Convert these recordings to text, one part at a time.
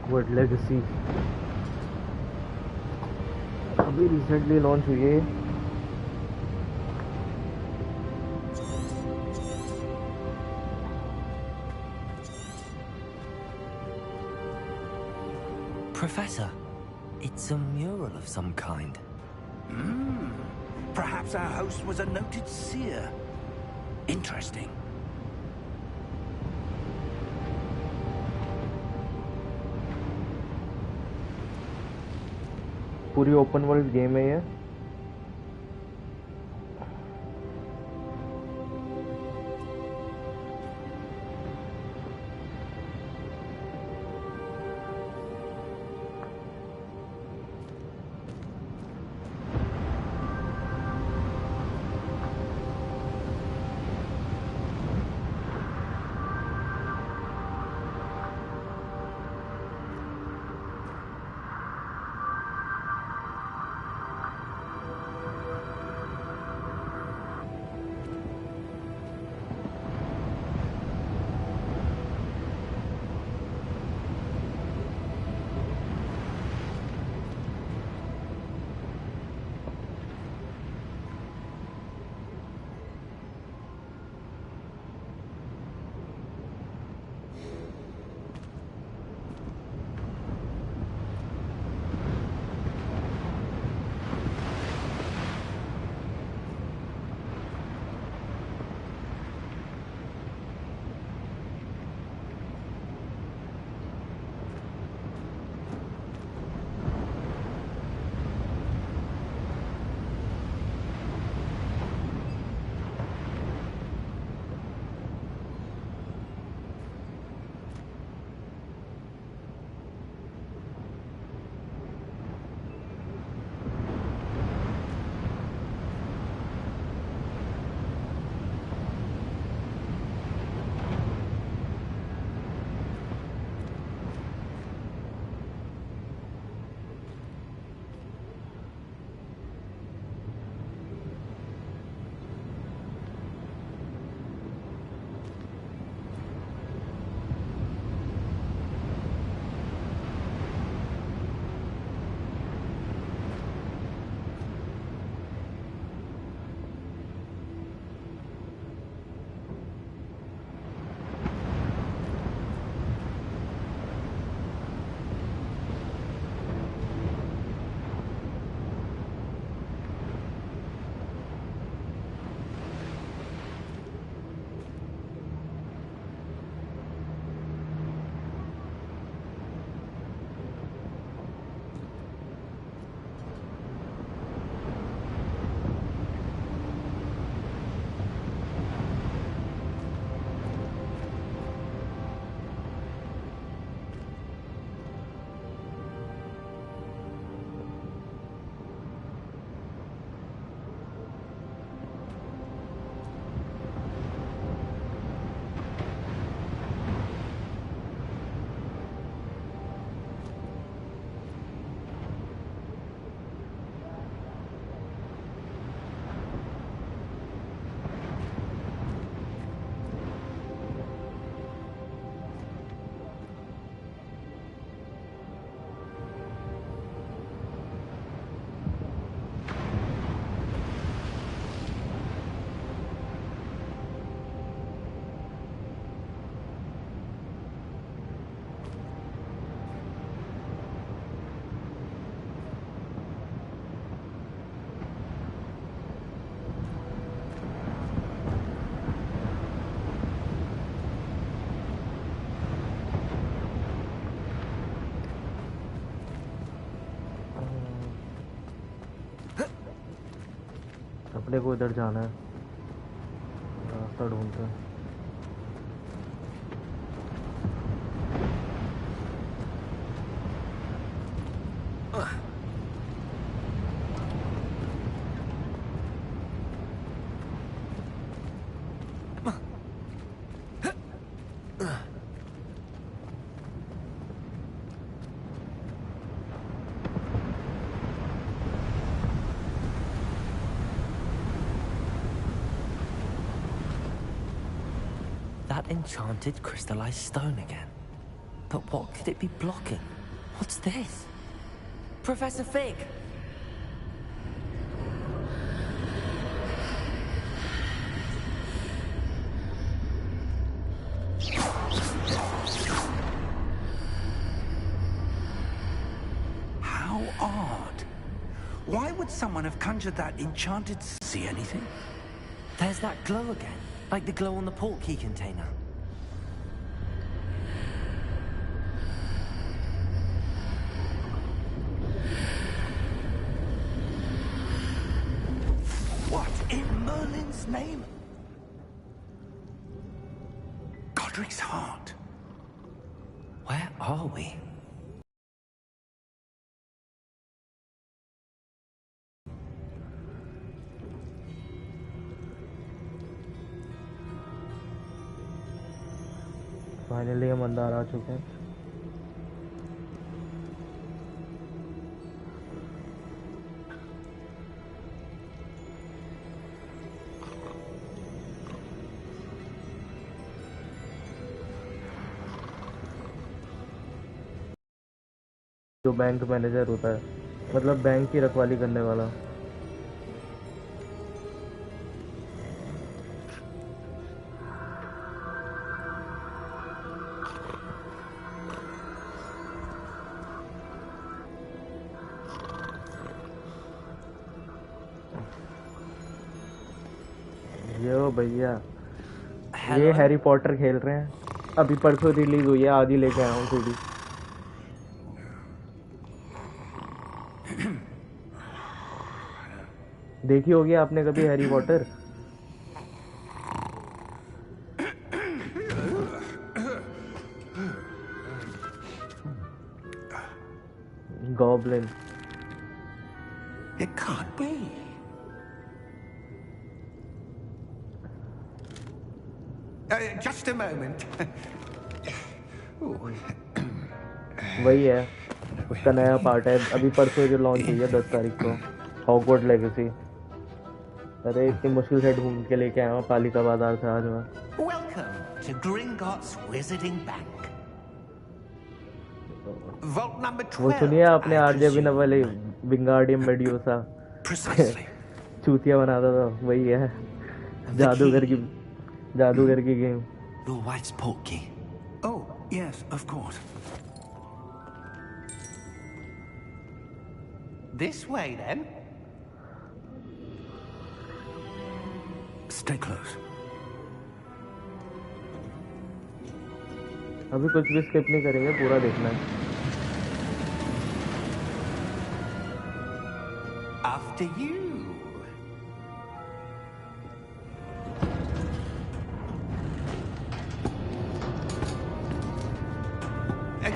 Hogwarts legacy अभी recently launch हुई है। Professor, it's a mural of some kind. Perhaps our host was a noted seer. Interesting. पूरी open world game है ये। अपने को इधर जाना है, रास्ता ढूंढते हैं। That enchanted crystallized stone again. But what could it be blocking? What's this? Professor Fig! How odd. Why would someone have conjured that enchanted... See anything? There's that glow again, like the glow on the port key container. What in Merlin's name? Godric's heart. Where are we? Finally हम अंदर आ चुके हैं। जो bank manager होता है, मतलब bank की रखवाली करने वाला। यो भैया, ये हैरी पॉटर खेल रहे हैं। अभी परसों रिलीज हुई है, आधी लेके आया हूँ सीडी। देखी होगी आपने कभी Harry Potter? Goblin. It can't be. Just a moment. वही है, उसका नया पार्ट है। अभी परसों जो लॉन्च हुई है 10 तारीख को, हॉगवर्ट्स लेगेसी। अरे इतनी मुश्किल से ढूंढ के लेके आया हूँ पालिका बाजार से आज मैं। Welcome to Gringotts Wizarding Bank. Vault number 12. वो सुनिए आपने आरजे वाले विंगार्डियम मेड्यूसा Precisely. चूतिया बनाता था, वही है। जादूगर की game. Your wife's port key. Oh, yes, of course. This way, then. Stay close. अभी कुछ भी स्किप नहीं करेंगे, पूरा देखना है। After you.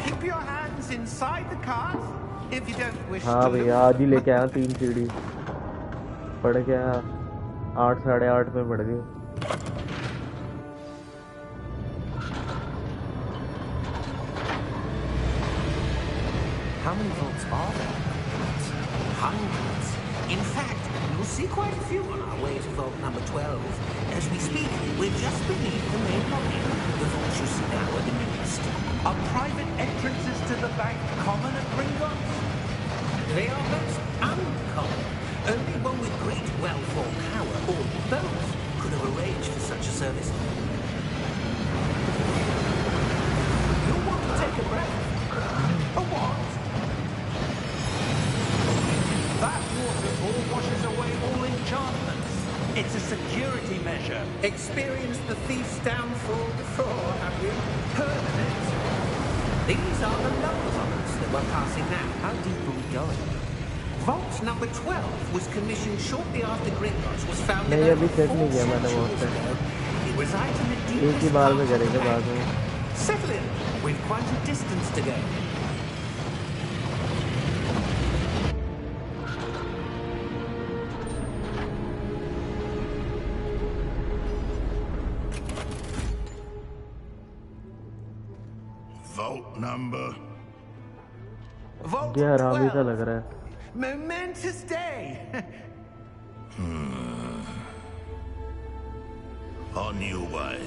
Keep your hands inside the cart if you don't wish हाँ to भैया, lose. आज ही लेके आया 3 सीडी। पड़ गया 8 साढ़े 8 में पड़ गई। How many vaults are there? Hundreds. In fact, you'll see quite a few on our way to vault number 12. As we speak, we're just beneath the main lobby. The vaults you see now are the newest. Are private entrances to the bank common at Gringotts? They are most uncommon. Only one with great wealth or power, or both, could have arranged for such a service. You'll want to take a breath. A what? That waterfall washes away all enchantments. It's a security measure. Experienced the thief's downfall before, have you? Heard of it? These are the lower vaults that we're passing now. How deep are we going? Vault number 12 was commissioned shortly after Gringotts was founded नहीं, over अभी check 4 नहीं किया मैंने centuries बहुत ago. It resides in the एक ही deepest बार part में of the करेंगे बाद bank. में। Settle in. We've quite a distance to go. Vault number. Vault ये हरामी सा 12. लग रहा है। Momentous day. On your way.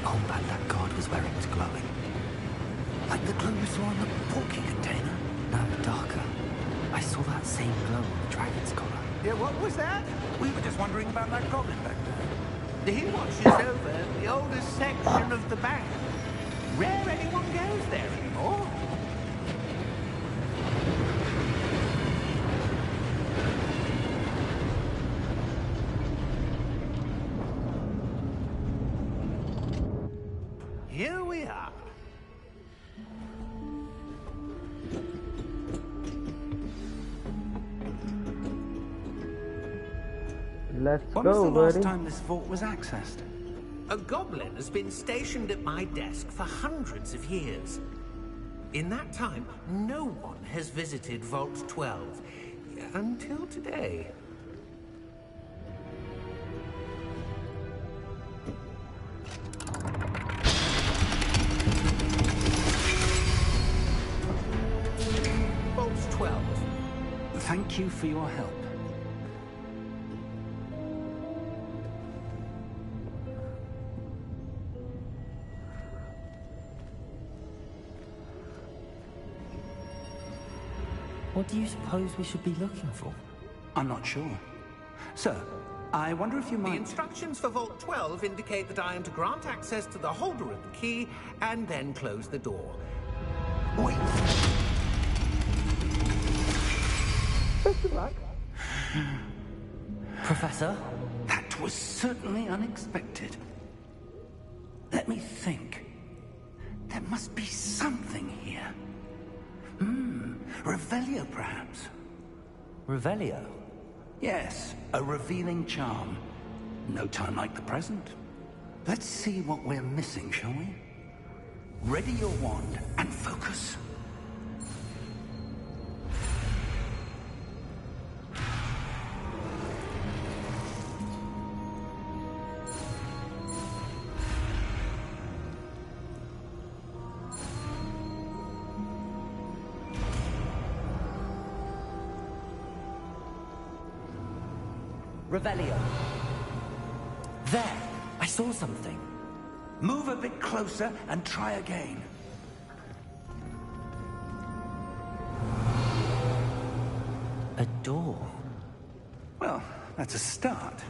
armband that guard was wearing was glowing. Like the glow you saw on the porky container? No, darker. I saw that same glow on the dragon's collar. Yeah, what was that? We were just wondering about that goblin back there. He watches over the oldest section of the bank. Rare anyone goes there anymore. Here we are. Let's When was go, the last buddy. time this vault was accessed? A goblin has been stationed at my desk for hundreds of years. In that time, no one has visited Vault 12. Until today. Vault 12. Thank you for your help. What do you suppose we should be looking for? I'm not sure. Sir, I wonder if you The might... instructions for Vault 12 indicate that I am to grant access to the holder of the key and then close the door. Wait. Professor? That was certainly unexpected. Let me think. There must be something here. Revelio, perhaps. Revelio? Yes, a revealing charm. No time like the present. Let's see what we're missing, shall we? Ready your wand and focus. Revelio. There! I saw something. Move a bit closer and try again. A door. Well, that's a start.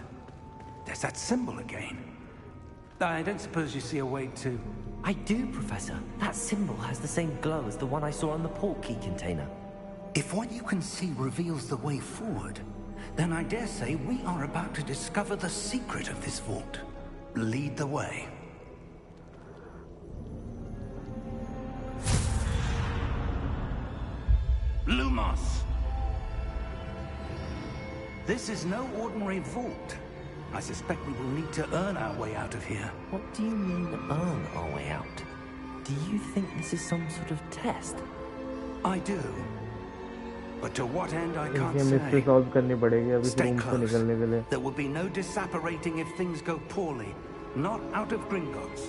There's that symbol again. I don't suppose you see a way to... I do, Professor. That symbol has the same glow as the one I saw on the port key container. If what you can see reveals the way forward, then I dare say we are about to discover the secret of this vault. Lead the way. Lumos! This is no ordinary vault. I suspect we will need to earn our way out of here. What do you mean, earn our way out? Do you think this is some sort of test? I do. But to what end I ये can't mystery say. Solve करनी पड़ेगी अभी Stay room से close. निकलने के लिए. There will be no disapparating if things go poorly. Not out of Gringotts.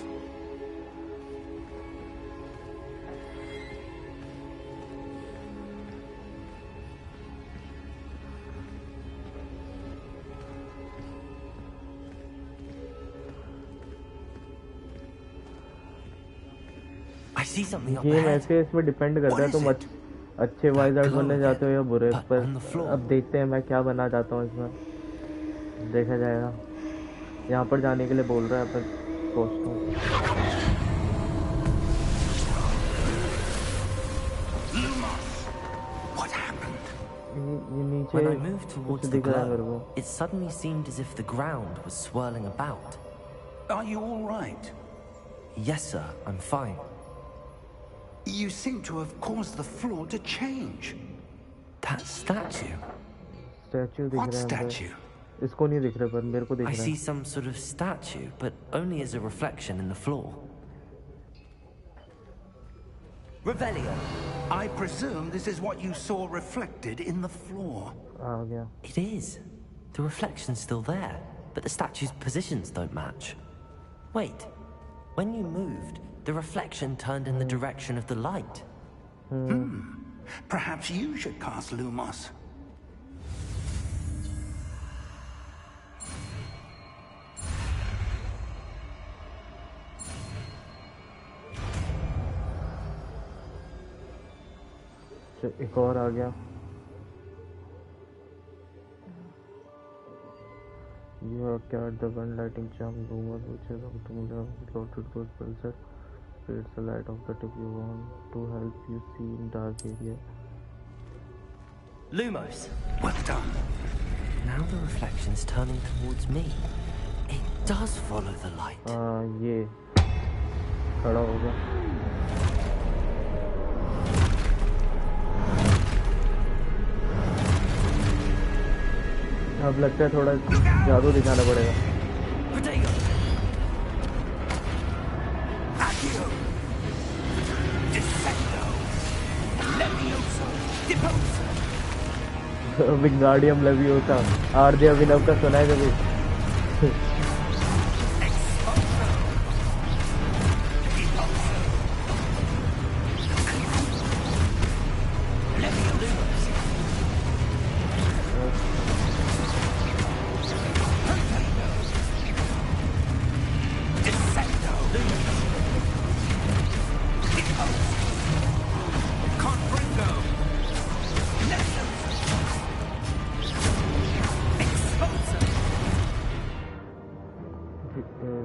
I see something up game ahead. ऐसे इसमें डिपेंड करता है What तुम is it? अच्छे वाइजर्ड glow बनने again, जाते हो या बुरे but पर on the floor. अब देखते हैं मैं क्या बनना चाहता हूँ इसमें देखा जाएगा यहाँ पर जाने के लिए बोल रहा है पर सोचता हूँ What happened? ये नीचे When I moved कुछ towards the दिख रहा है मेरे glow, को it suddenly seemed as if the ground was swirling about. Are you all right? Yes, sir, I'm fine. You seem to have caused the floor to change. That statue? Statue दिख What रहा है अंदर। statue? इसको नहीं दिख रहा पर मेरे को दिख I रहा see है some sort of statue, but only as a reflection in the floor. Revelio. I presume this is what you saw reflected in the floor. आ गया It is. The reflection's still there, but the statue's positions don't match. Wait. When you moved, the reflection turned in the direction of the light. Perhaps you should cast Lumos. एक और आ गया। You have carried the gun lighting charm rumor which is optimally loaded to spell set. Creates the light of the tip you want to help you see in dark area. Lumos! Well done. Now the reflection's turning towards me. It does follow the light. ये खड़ा हो गया। अब लगता है थोड़ा जादू दिखाना पड़ेगा। Protego! Accio! Descendo! Levioso! Deposo! Wingardium Leviosa RJ Abhinav का सुना है कभी? Expulso! Deposo! Levioso! Descendo! Deposo! Confringo! Levioso! Expulso!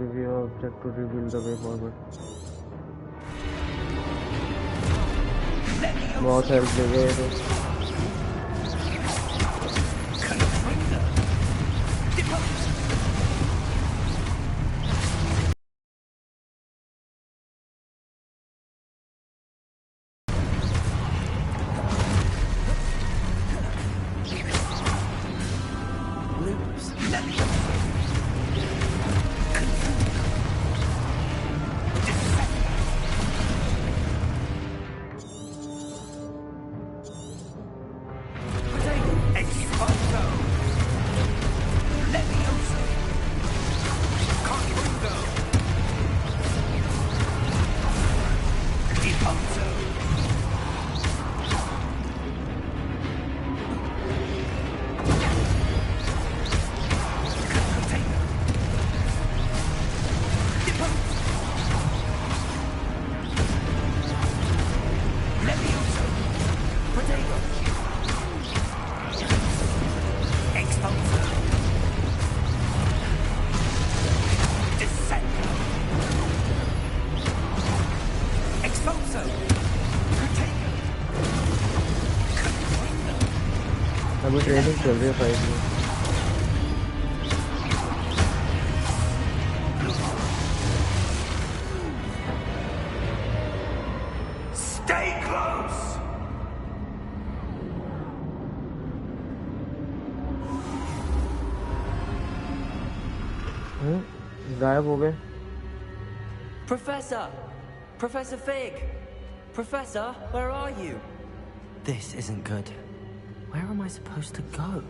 Review object to reveal the way forward. बहुत हेल्प ले गए तो Confringo! Deposo! Lumos! Expulso! Levioso! Confringo! Deposo! Container! Deposo! Levioso! Protego! Expulso! Descendo! Expulso! Protego! Confringo! अभी training चल रही है fight में। Stay close! गायब हो गए। Professor! Professor Fig! Professor, where are you? This isn't good. Where am I supposed to go?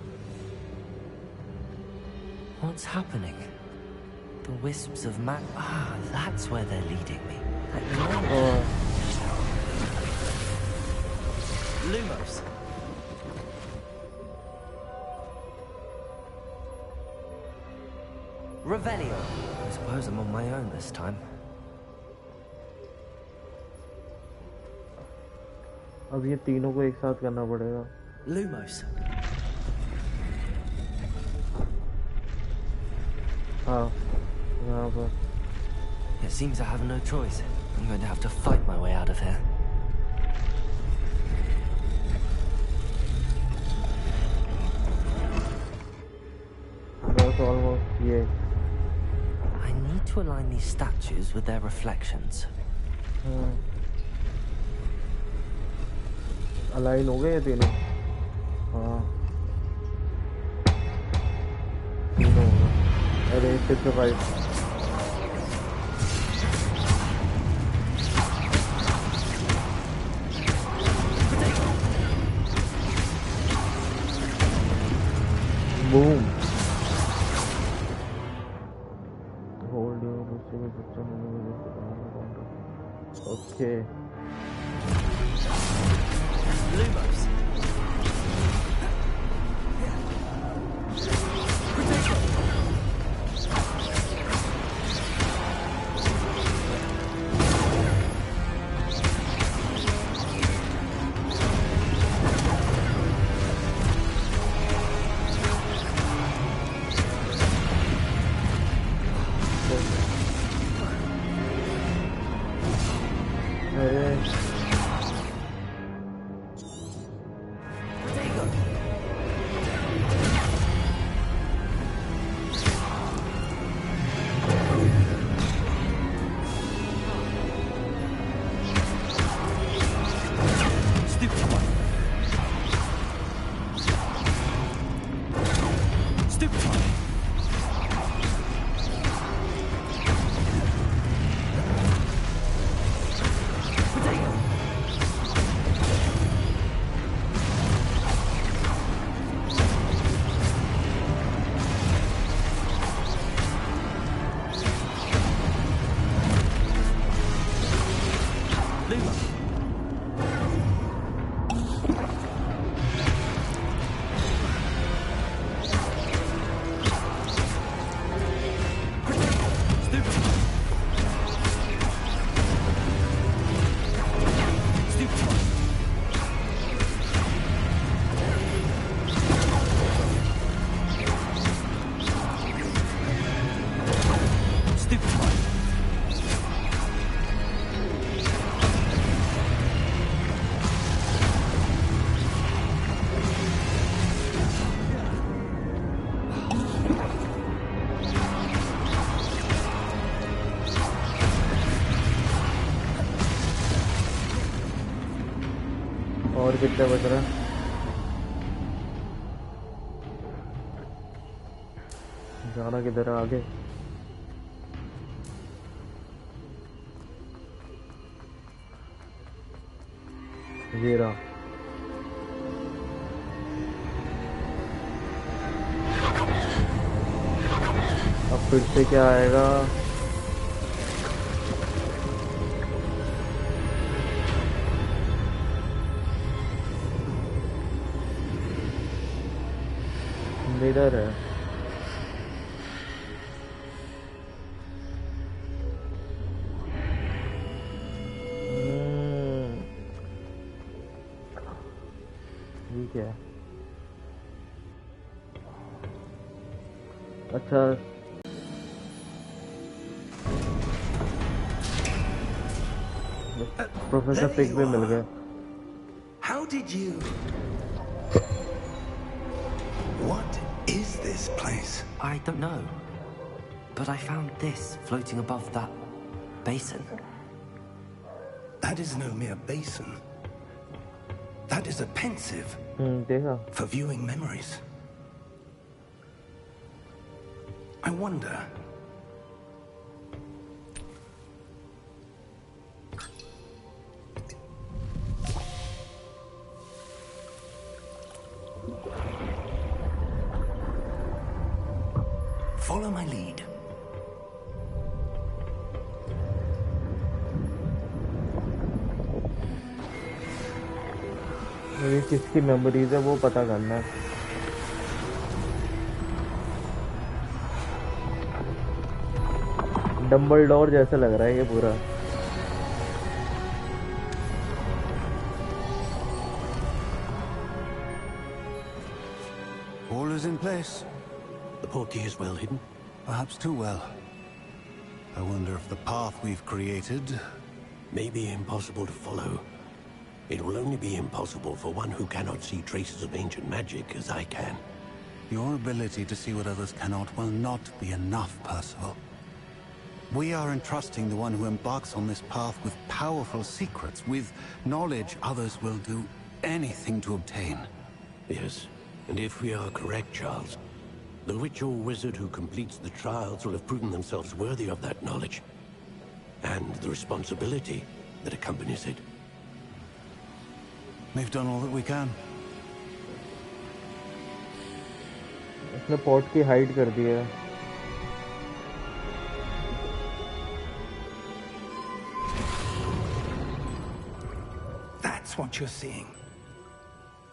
What's happening? The wisps of mag... Ah, that's where they're leading me. और Lumos! Revelio! I suppose I'm on my own this time. अब ये तीनों को एक साथ करना पड़ेगा। Lumos! हाँ यहाँ पर It seems I have no choice. I'm going to have to fight my way out of here. बस ऑलमोस्ट ये I need to align these statues with their reflections. Align हो गए ये तीनों। हाँ तीनों हो गए। अरे फिर से fight. Boom hold your receiver system okay Lumos! अरे और कितना बच रहा है? जाना किधर है आगे? ये रहा। अब फिर से क्या आएगा? इधर है। ठीक है। अच्छा प्रोफेसर फिग भी मिल गए। How did you? What is this place? I don't know. But I found this floating above that basin. That is no mere basin. That is a pensive देखा? for viewing memories. I wonder. Follow my lead. मुझे किसकी memories है वो पता करना है। Dumbledore जैसा लग रहा है ये पूरा। All is in place. The portkey is well hidden. Perhaps too well. I wonder if the path we've created... May be impossible to follow. It will only be impossible for one who cannot see traces of ancient magic as I can. Your ability to see what others cannot will not be enough, Percival. We are entrusting the one who embarks on this path with powerful secrets, with knowledge others will do anything to obtain. Yes, and if we are correct, Charles, the witch or wizard who completes the trials will have proven themselves worthy of that knowledge. And the responsibility that accompanies it. We've done all that we can. इसने pot की hide कर दी है। That's what you're seeing.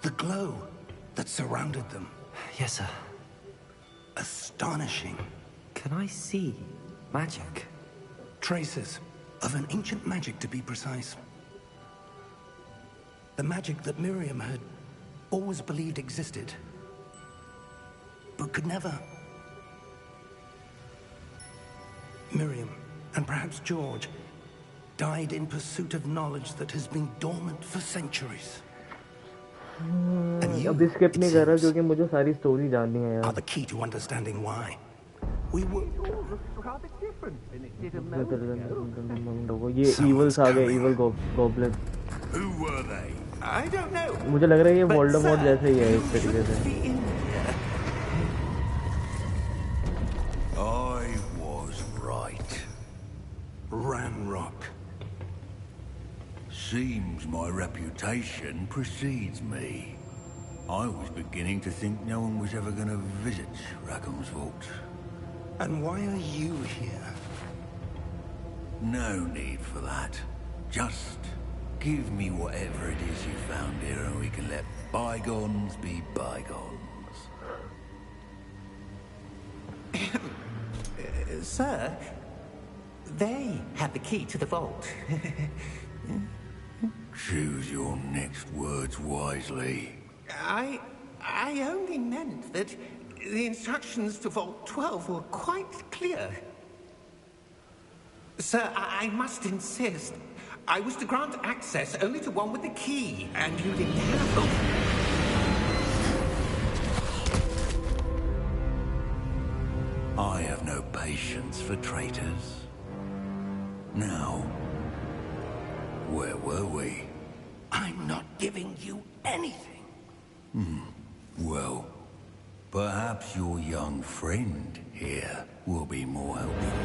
The glow that surrounded them. Yes, sir. Astonishing. Can I see magic? Traces of an ancient magic, to be precise. The magic that Miriam had always believed existed, but could never. Miriam, and perhaps George, died in pursuit of knowledge that has been dormant for centuries. And you, अभी skip it नहीं कर रहा seems, क्योंकि मुझे सारी story जाननी है are यार. the key to understanding why. We were... ये evils आ गए, evil goblins. Who were they? I don't know. मुझे लग रहा है ये But Voldemort sir, जैसे ही है you इस तरीके से. shouldn't be in here. I was right. Ranrock. Seems my reputation precedes me. I was beginning to think no one was ever going to visit Rackham's vault. And why are you here? No need for that. Just give me whatever it is you found here and we can let bygones be bygones. Sir, they have the key to the vault. Choose your next words wisely. I only meant that the instructions to Vault 12 were quite clear. Sir, I must insist. I was to grant access only to one with the key, and you didn't have them. I have no patience for traitors. Now, where were we? I'm not giving you anything. Well, perhaps your young friend here will be more helpful.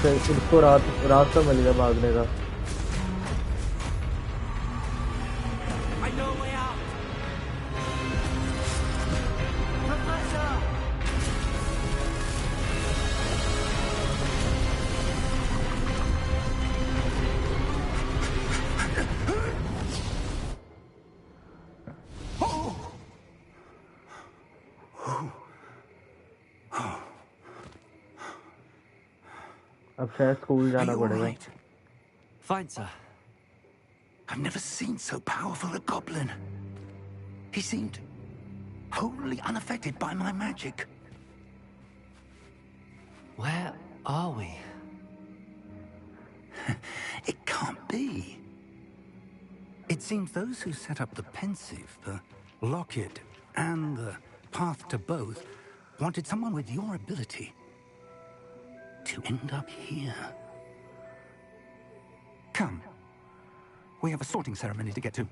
इसको रास्ता मिल गया भागने का. I know a way out. Professor! अब शायद school Are जाना you all पड़ेगा. right? Fine, sir. I've never seen so powerful a goblin. He seemed wholly unaffected by my magic. Where are we? It can't be. It seems those who set up the pensive, the locket, and the path to both wanted someone with your ability to end up here. Come. We have a sorting ceremony to get to.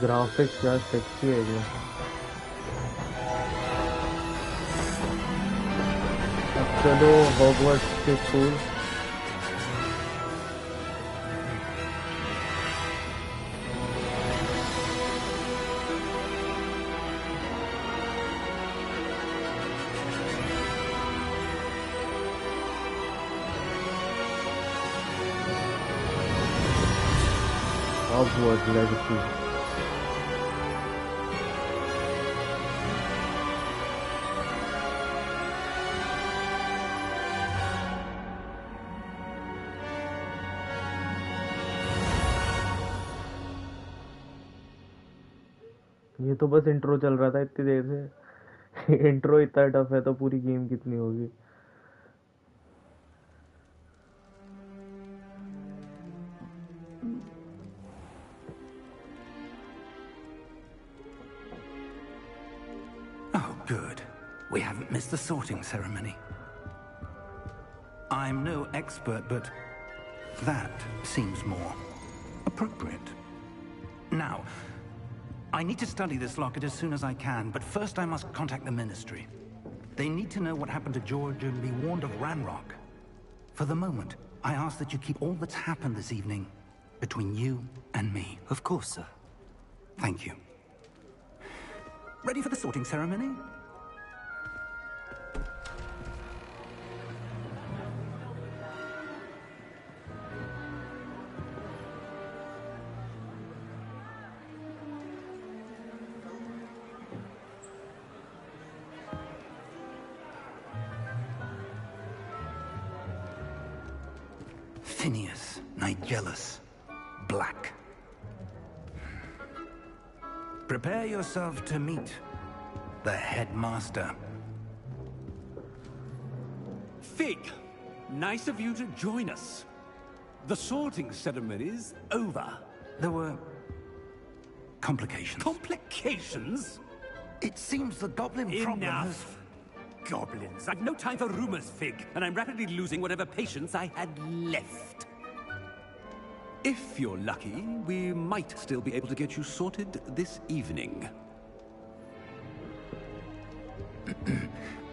Graphics क्या sexy है ये. अब चलो Hogwarts के school. Hogwarts legacy. ये तो बस intro चल रहा था इतनी देर से. इंट्रो इतना टफ है तो पूरी गेम कितनी होगी. Oh, good. We haven't missed the sorting ceremony. I'm no expert, but that seems more appropriate. Now, I need to study this locket as soon as I can, but first I must contact the Ministry. They need to know what happened to George and be warned of Ranrock. For the moment, I ask that you keep all that's happened this evening between you and me. Of course, sir. Thank you. Ready for the sorting ceremony? Phineas, Nigellus, Black. Prepare yourself to meet the headmaster. Fig, nice of you to join us. The sorting ceremony's over. There were complications. Complications? It seems the goblin problem has... Enough! Goblins. I've no time for rumors, Fig, and I'm rapidly losing whatever patience I had left. If you're lucky, we might still be able to get you sorted this evening.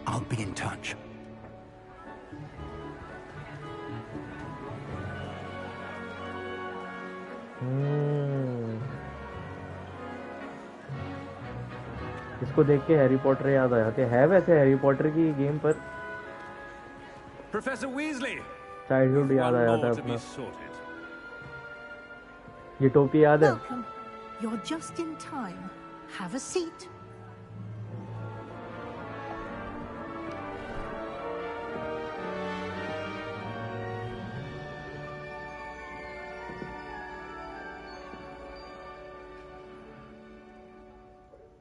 I'll be in touch. इसको देख के Harry Potter याद आ जाते है वैसे Harry Potter की game पर Professor Weasley. Childhood याद आ जाता है to be अपना sorted. ये टोपी याद है Welcome. You're just in time. Have a seat.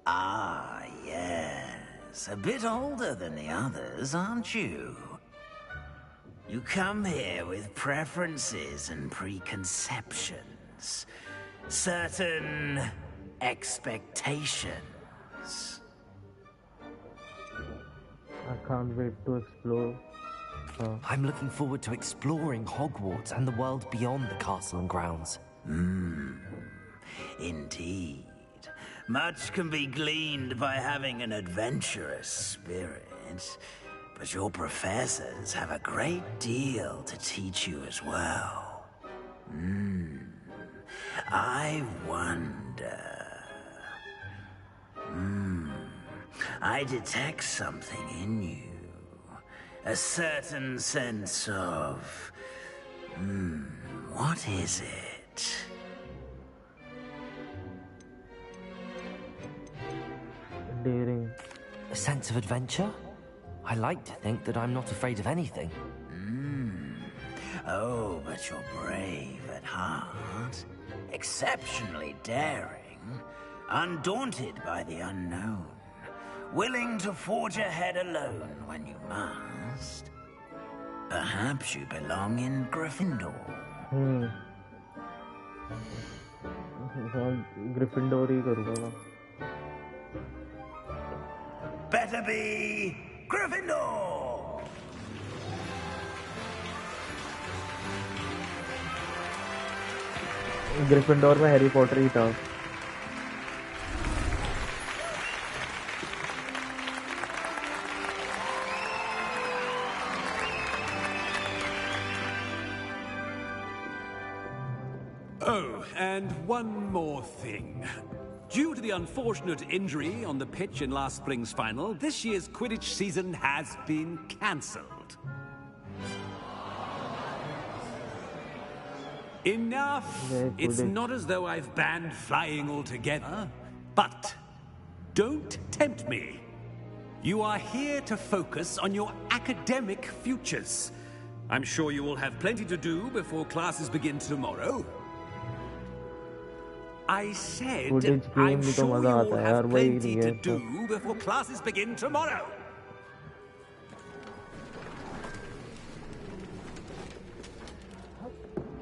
Ah, yes. A bit older than the others, aren't you? You come here with preferences and preconceptions. Certain expectations. I can't wait to explore. I'm looking forward to exploring Hogwarts and the world beyond the castle and grounds. Indeed. Much can be gleaned by having an adventurous spirit, but your professors have a great deal to teach you as well. I wonder... I detect something in you. A certain sense of... what is it? Daring. A sense of adventure? I like to think that I'm not afraid of anything. Oh, but you're brave at heart. Exceptionally daring. Undaunted by the unknown. Willing to forge ahead alone when you must. Perhaps you belong in Gryffindor. Gryffindor ही करूँगा Better be Gryffindor! Gryffindor में Harry Potter ही था Oh, and one more thing. Due to the unfortunate injury on the pitch in last spring's final, this year's Quidditch season has been cancelled. Enough! It's not as though I've banned flying altogether, but don't tempt me. You are here to focus on your academic futures. I'm sure you will have plenty to do before classes begin tomorrow. I said, I'm sure you will have plenty to do before classes begin tomorrow.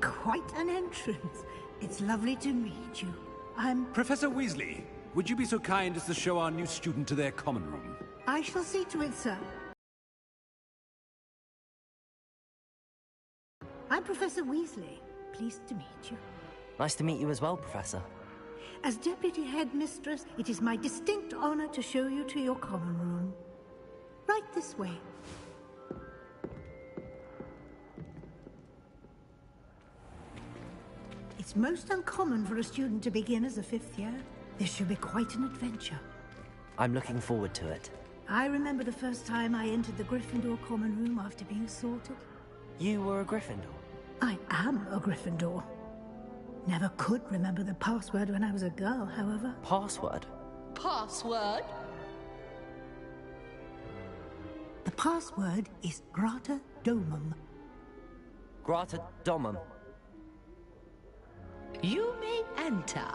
Quite an entrance. It's lovely to meet you. I'm... Professor Weasley, would you be so kind as to show our new student to their common room? I shall see to it, sir. I'm Professor Weasley. Pleased to meet you. Nice to meet you as well, Professor. As Deputy Headmistress, it is my distinct honor to show you to your common room. Right This way. It's most uncommon for a student to begin as a 5th year. This should be quite an adventure. I'm looking forward to it. I remember the first time I entered the Gryffindor common room after being sorted. You were a Gryffindor? I am a Gryffindor. Never could remember the password when I was a girl, however. Password? Password? The password is Grata Domum. Grata Domum. You may enter.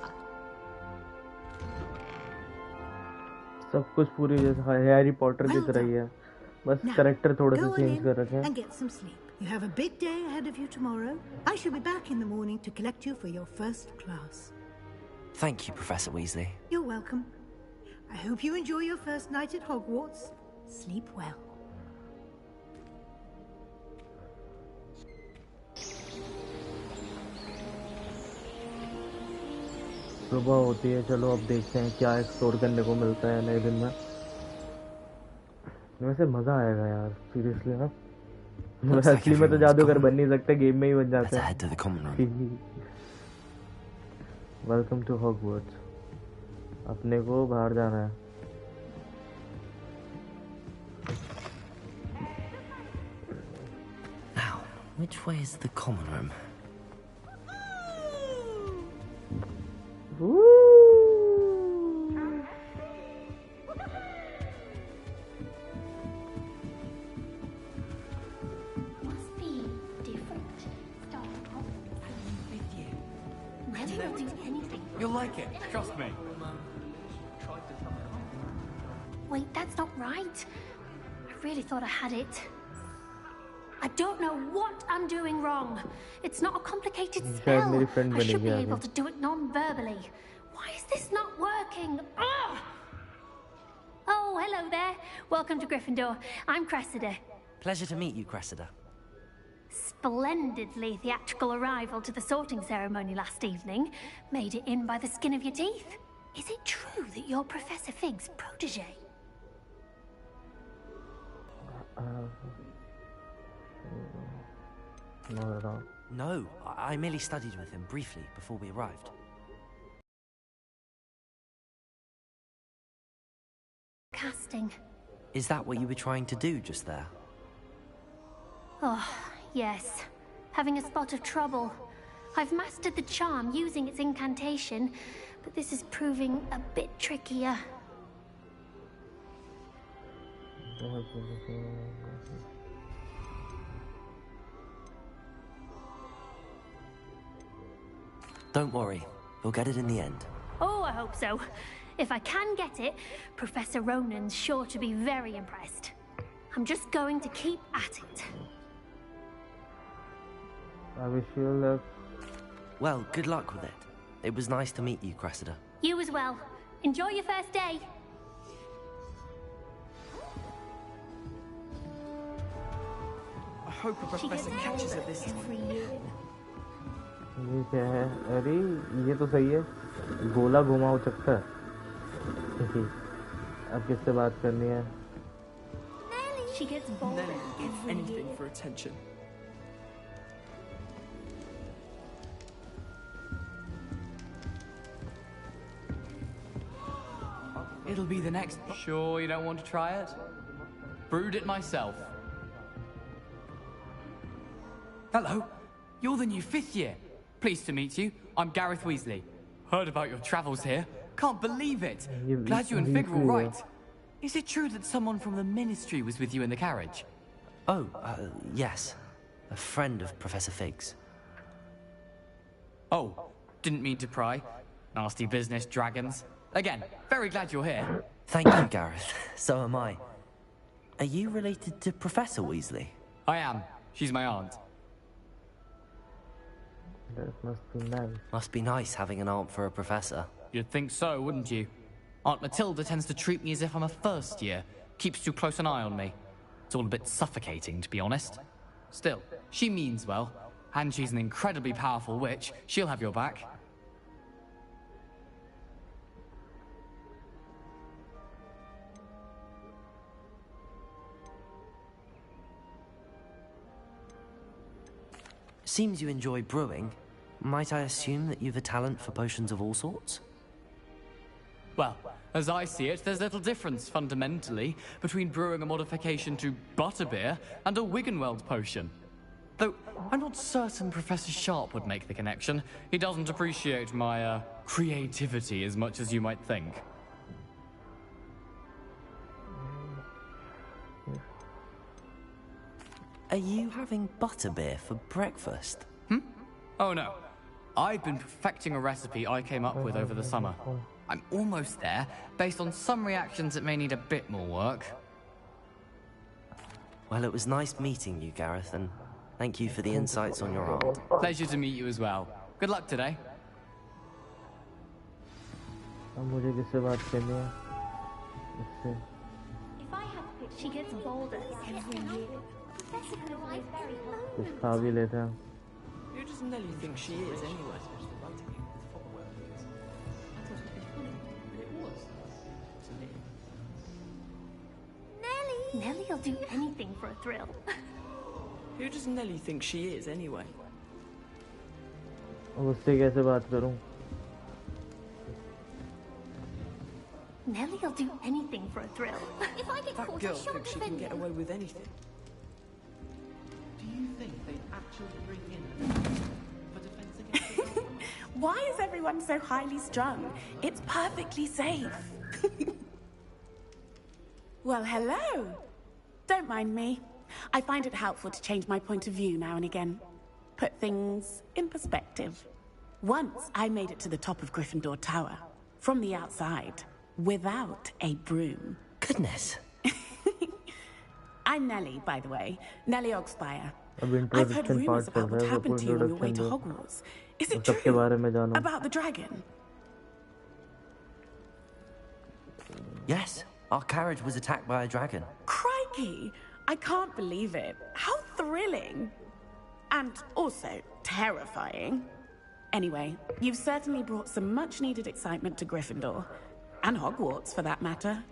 सब कुछ पूरी जैसे Harry Potter की तरह ही है, बस character थोड़े से चेंज कर रखे हैं. And get some sleep. You have a big day ahead of you tomorrow. I shall be back in the morning to collect you for your first class. Thank you, Professor Weasley. You're welcome. I hope you enjoy your first night at Hogwarts. Sleep well. सुबह होती है, चलो अब देखते हैं क्या explore करने को मिलता है नए दिन में. वैसे मजा आएगा यार, सीरियसली ना. असली में तो जादूगर बन नहीं सकते, गेम में ही बन जाते हैं. Welcome to Hogwarts. अपने को बाहर जाना है. Now, which way is the common room? You'll like it, trust me. Wait, that's not right. I really thought I had it. I don't know what I'm doing wrong. It's not a complicated spell. I should be able to do it non-verbally. Why is this not working? Ugh! Oh, hello there. Welcome to Gryffindor. I'm Cressida. Pleasure to meet you, Cressida. Splendidly theatrical arrival to the sorting ceremony last evening. Made it in by the skin of your teeth. Is it true that you're Professor Fig's protege? Not at all. No, I merely studied with him briefly before we arrived. Casting. Is that what you were trying to do just there? Oh, yes. Having a spot of trouble. I've mastered the charm using its incantation, but this is proving a bit trickier. Don't worry, we'll get it in the end. Oh, I hope so. If I can get it, Professor Ronan's sure to be very impressed. I'm just going to keep at it. I wish you luck. Well, good luck with it. It was nice to meet you, Cressida. You as well. Enjoy your first day. I hope a professor catches her this time. ये क्या है? अरे ये तो सही है. गोला घुमाओ चक्कर. अब किससे बात करनी है? She gets bored. Nelly will give anything for attention. It'll be the next. Sure you don't want to try it? Brewed it myself. Hello, you're the new 5th year. Pleased to meet you. I'm Gareth Weasley. Heard about your travels here. Can't believe it. Glad you and Fig are all right. Is it true that someone from the Ministry was with you in the carriage? Oh, yes. A friend of Professor Fig's. Oh, didn't mean to pry. Nasty business, dragons. Again, very glad you're here. Thank you, Gareth. So am I. Are you related to Professor Weasley? I am. She's my aunt. That must be nice. Must be nice having an aunt for a professor. You'd think so, wouldn't you? Aunt Matilda tends to treat me as if I'm a first year. Keeps too close an eye on me. It's all a bit suffocating, to be honest. Still, she means well. And she's an incredibly powerful witch. She'll have your back. Seems you enjoy brewing. Might I assume that you've a talent for potions of all sorts? Well, as I see it, there's little difference, fundamentally, between brewing a modification to butterbeer and a Wiggenweld potion. Though, I'm not certain Professor Sharp would make the connection. He doesn't appreciate my, creativity as much as you might think. Are you having butterbeer for breakfast? Oh no. I've been perfecting a recipe I came up with over the summer. I'm almost there. Based on some reactions, it may need a bit more work. Well, it was nice meeting you, Gareth, and thank you for the insights on your art. Pleasure to meet you as well. Good luck today. मुझे किससे बात करनी है? इससे. She gets bolder every year. कुछ खा भी लेते हैं. Who does Nelly think she is anyway? Nellie'll do anything for a thrill. Who does Nelly think she is anyway? उससे कैसे बात करूं? Nellie'll do anything for a thrill. If I get That caught, girl I shan't thinks she can defend get you. away with anything. Do you think they actually bring in for defense against Why is everyone so highly strung? It's perfectly safe. Well, hello. Don't mind me. I find it helpful to change my point of view now and again. Put things in perspective. Once I made it to the top of Gryffindor Tower, from the outside, without a broom. Goodness. I'm Nellie, by the way. Nellie Oxfire. अब I've heard introduction rumors part चल about रहा what है, वो happened to you on your way to introduction दो. Hogwarts. Is it सबके true? बारे में जानो. About the dragon? Yes, our carriage was attacked by a dragon. Crikey! I can't believe it. How thrilling! And also terrifying. Anyway, you've certainly brought some much-needed excitement to Gryffindor. And Hogwarts, for that matter.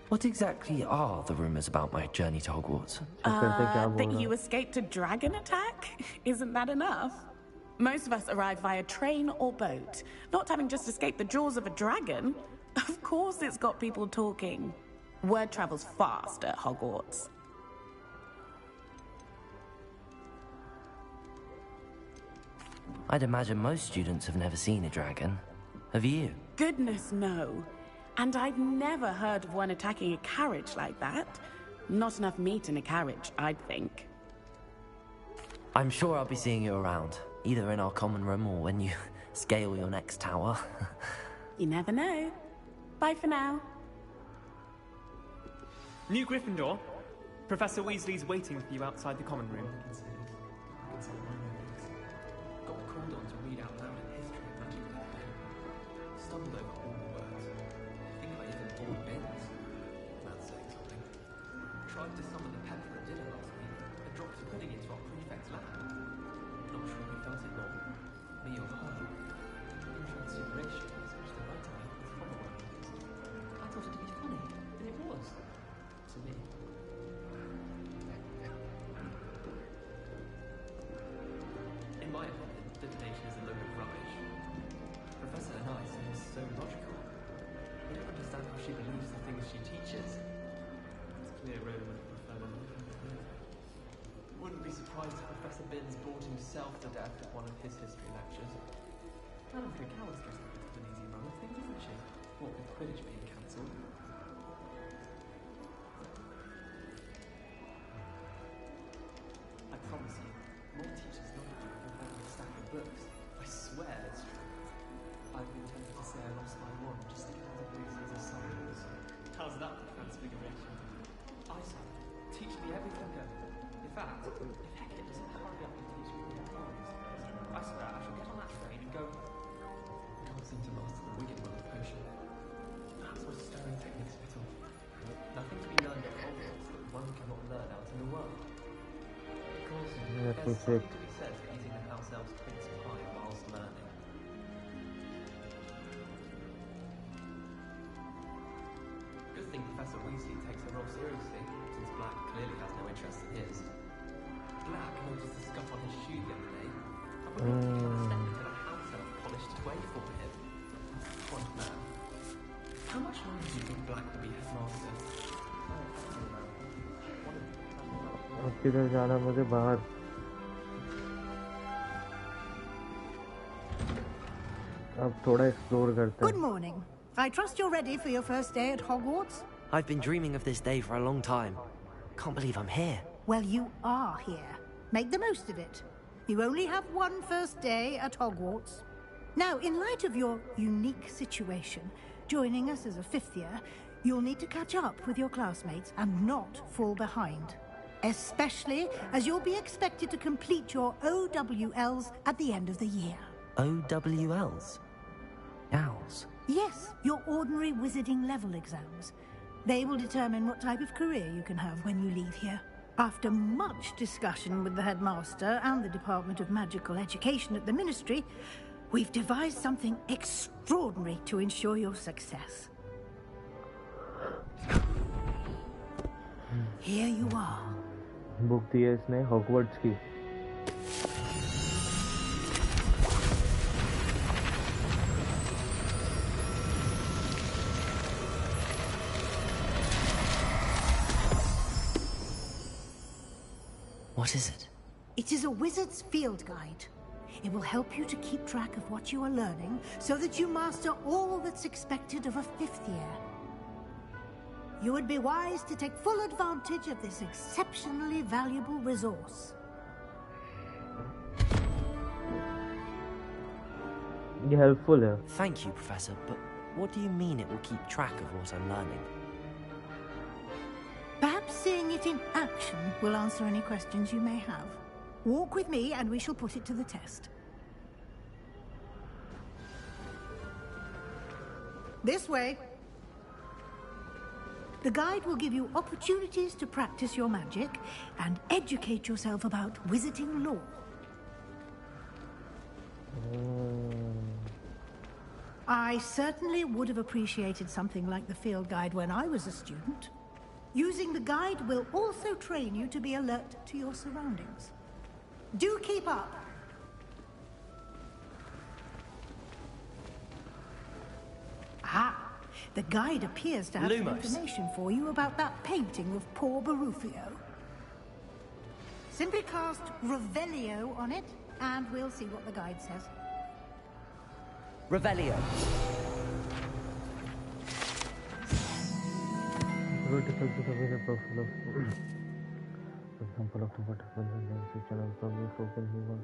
What exactly are the rumors about my journey to Hogwarts? That you escaped a dragon attack? Isn't that enough? Most of us arrive via train or boat, not having just escaped the jaws of a dragon. Of course it's got people talking. Word travels fast at Hogwarts. I'd imagine most students have never seen a dragon. Have you? Goodness, no. And I've never heard of one attacking a carriage like that. Not enough meat in a carriage, I'd think. I'm sure I'll be seeing you around, either in our common room or when you scale your next tower. You never know. Bye for now. New Gryffindor. Professor Weasley's waiting for you outside the common room. got called on to read out loud in history and magic that day. Stumbled over all the words. I think I even bought bins. That's saying something. Tried to summon the pepper at dinner last week and dropped a pudding into our prefect's lap. Not sure who felt it more, me or her. In transfiguration, I switched the right eye with follow one. I thought it to be funny, and it was. To me. In my opinion, divination is a load of rubbish. Professor and I seem so logical. I don't understand how she believes the things she teaches. It's clear Rhoda would have preferred a Wouldn't be surprised if Professor Binns bored himself to death at one of his history lectures. I don't think Howard's getting a bit of an easy run of things, isn't she? What with Quidditch being cancelled. I promise you, more teachers look at you than having a stack of books. I swear it's true. I've been tempted to say I lost my wand just to get out of Lucy's assignments. How's that for transfiguration? Isaac, teach me everything ever. In fact, if Hecate doesn't hurry up and teach me the advice, I swear I shall get on that train and go. Can't seem to master the Wiggenweld potion. Perhaps my stirring techniques fit off. Nothing to be learned at Hogwarts that one cannot learn out in the world. Of course, there's something to be said for eating the house elf's Prince pie whilst learning. Good thing Professor Weasley takes her role seriously. since Black clearly has no interest in his. Black noticed the scuff on his shoe the other day. I wonder if he can step into the house and have polished it away for him. Odd man. How much longer do you think Black will be headmaster? अब किधर जाना मुझे बाहर अब थोड़ा explore करते हैं Good morning. I trust you're ready for your first day at Hogwarts? I've been dreaming of this day for a long time. Can't believe I'm here. Well, you are here. Make the most of it. You only have one first day at Hogwarts. Now, in light of your unique situation, joining us as a fifth year, you'll need to catch up with your classmates and not fall behind. Especially as you'll be expected to complete your OWLs at the end of the year. OWLs? Owls? Yes, your ordinary wizarding level exams. They will determine what type of career you can have when you leave here. After much discussion with the headmaster and the Department of Magical Education at the Ministry, we've devised something extraordinary to ensure your success. Here you are. Book दी है इसने Hogwarts की What is it? It is a wizard's field guide. It will help you to keep track of what you are learning so that you master all that's expected of a fifth year. You would be wise to take full advantage of this exceptionally valuable resource. ये helpful है. Thank you, Professor, but what do you mean it will keep track of what I'm learning? Perhaps seeing it in action will answer any questions you may have. Walk with me and we shall put it to the test. This way. The guide will give you opportunities to practice your magic and educate yourself about wizarding lore. I certainly would have appreciated something like the field guide when I was a student. Using the guide will also train you to be alert to your surroundings. Do keep up! Ah! The guide appears to have some information for you about that painting of poor Barufio. Simply cast Revelio on it, and we'll see what the guide says. Revelio. Vertical to the very profile of example of the vertical section of the focal human.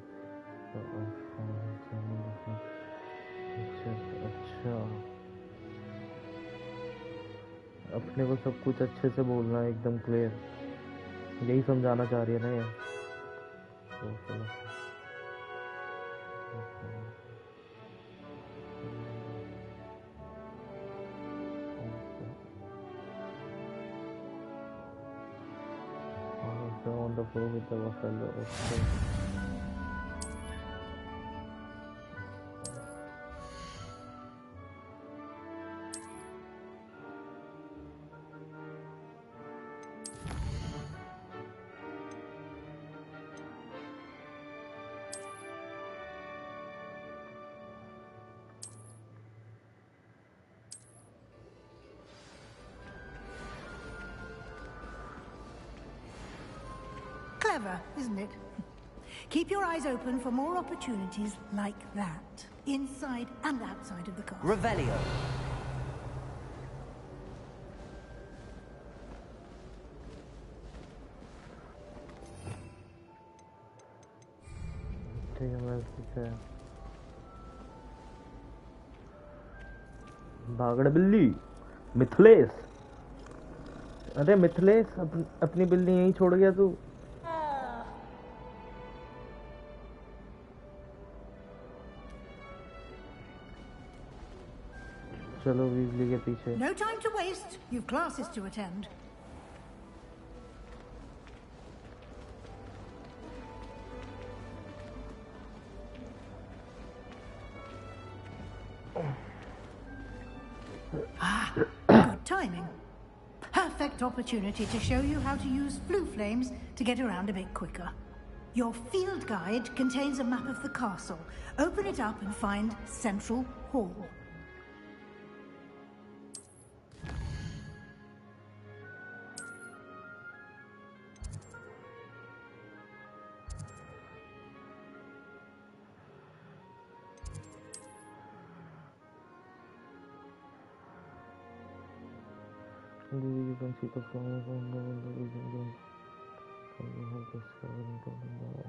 अच्छा अपने को सब कुछ अच्छे से बोलना है एकदम क्लियर यही समझाना चाह रही है ना ये on the floor with the buffalo. Okay. Clever, isn't it? Keep your eyes open for more opportunities like that, inside and outside of the castle. Revelio. भागड़ बिल्ली मिथिलेश अरे मिथिलेश अपनी बिल्ली यहीं छोड़ गया तू चलो वीजली के पीछे No time to waste. You've classes to attend. Ah, good timing. Perfect. perfect opportunity to show you how to use flue flames to get around a bit quicker. Your field guide contains a map of the castle. Open it up and find Central Hall. You can see the flowers on the region. You have discovered it.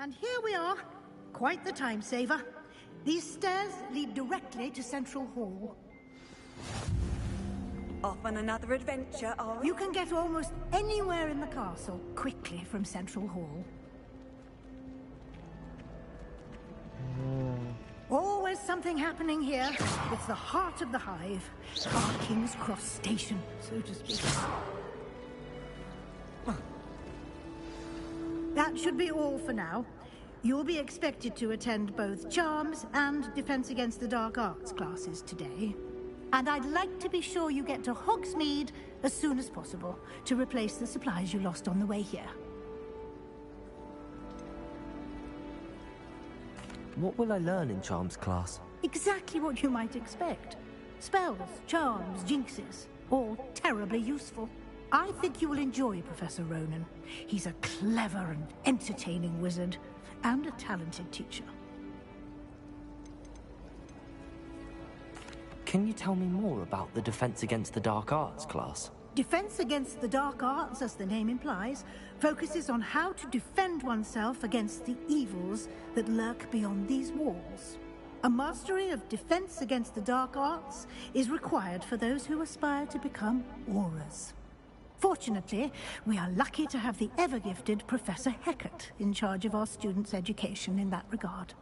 And here we are. Quite the time saver. These stairs lead directly to Central Hall. Off on another adventure, are we? You can get almost anywhere in the castle quickly from Central Hall. Always something happening here. It's the heart of the hive. Our King's Cross Station, so to speak. That should be all for now. You'll be expected to attend both Charms and Defense Against the Dark Arts classes today. And I'd like to be sure you get to Hogsmeade as soon as possible to replace the supplies you lost on the way here. What will I learn in Charms class? Exactly what you might expect. Spells, charms, jinxes, all terribly useful. I think you will enjoy Professor Ronan. He's a clever and entertaining wizard, and a talented teacher. Can you tell me more about the Defense Against the Dark Arts class? Defense Against the Dark Arts, as the name implies, focuses on how to defend oneself against the evils that lurk beyond these walls. A mastery of Defense Against the Dark Arts is required for those who aspire to become Aurors. Fortunately, we are lucky to have the ever-gifted Professor Hecat in charge of our students' education in that regard.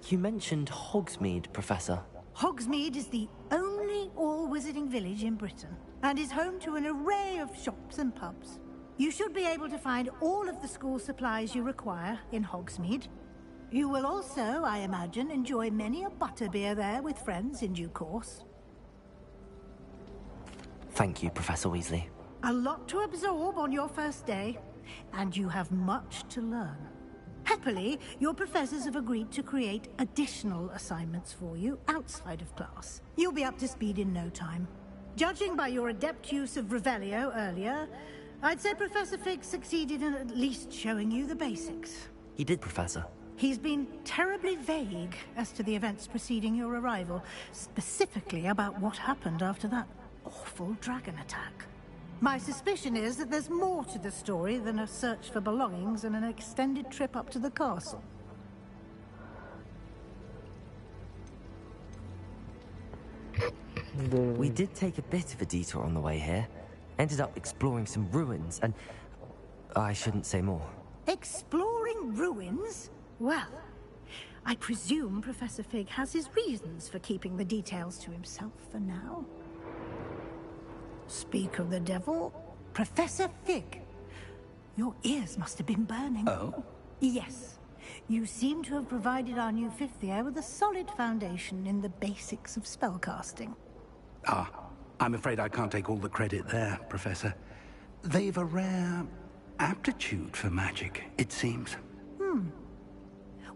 You mentioned Hogsmeade, Professor. Hogsmeade is the only all-wizarding village in Britain, and is home to an array of shops and pubs. You should be able to find all of the school supplies you require in Hogsmeade. You will also, I imagine, enjoy many a butterbeer there with friends in due course. Thank you, Professor Weasley. A lot to absorb on your first day, and you have much to learn. Happily, your professors have agreed to create additional assignments for you outside of class. You'll be up to speed in no time. Judging by your adept use of Revelio earlier, I'd say Professor Fig succeeded in at least showing you the basics. He did, Professor. He's been terribly vague as to the events preceding your arrival, specifically about what happened after that awful dragon attack. My suspicion is that there's more to the story than a search for belongings and an extended trip up to the castle. We did take a bit of a detour on the way here. Ended up exploring some ruins, and I shouldn't say more. Exploring ruins? Well, I presume Professor Fig has his reasons for keeping the details to himself for now. Speak of the devil, Professor Fig. Your ears must have been burning. Oh? Yes. You seem to have provided our new fifth year with a solid foundation in the basics of spellcasting. Ah, I'm afraid I can't take all the credit there, Professor. They've a rare aptitude for magic, it seems.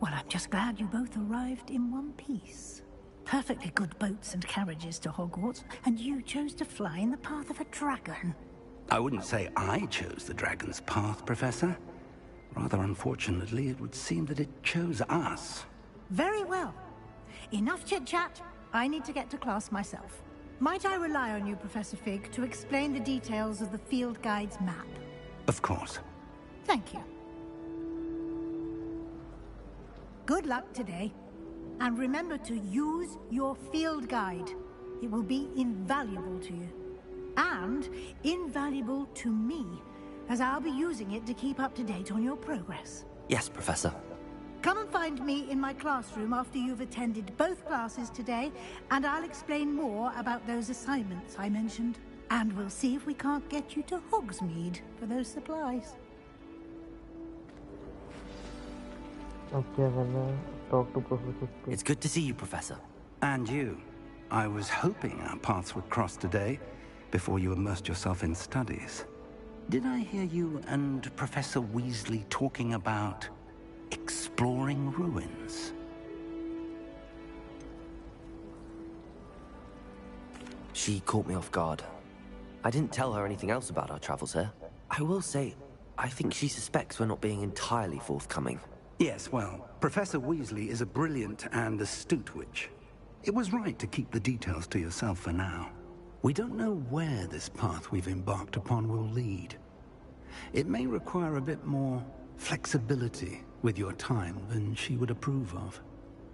Well, I'm just glad you both arrived in one piece. Perfectly good boats and carriages to Hogwarts, and you chose to fly in the path of a dragon. I wouldn't say I chose the dragon's path, Professor. Rather unfortunately, it would seem that it chose us. Very well. Enough chit-chat. I need to get to class myself. Might I rely on you, Professor Fig, to explain the details of the field guide's map? Of course. Thank you. Good luck today. And remember to use your field guide. It will be invaluable to you. And invaluable to me, as I'll be using it to keep up to date on your progress. Yes, Professor. Come and find me in my classroom after you've attended both classes today, and I'll explain more about those assignments I mentioned. And we'll see if we can't get you to Hogsmeade for those supplies. Okay, then talk to Professor Fig. It's good to see you, Professor. And you. I was hoping our paths would cross today, before you immersed yourself in studies. Did I hear you and Professor Weasley talking about exploring ruins? She caught me off guard. I didn't tell her anything else about our travels here. I will say, I think she suspects we're not being entirely forthcoming. Yes, well, Professor Weasley is a brilliant and astute witch. It was right to keep the details to yourself for now. We don't know where this path we've embarked upon will lead. It may require a bit more flexibility with your time than she would approve of.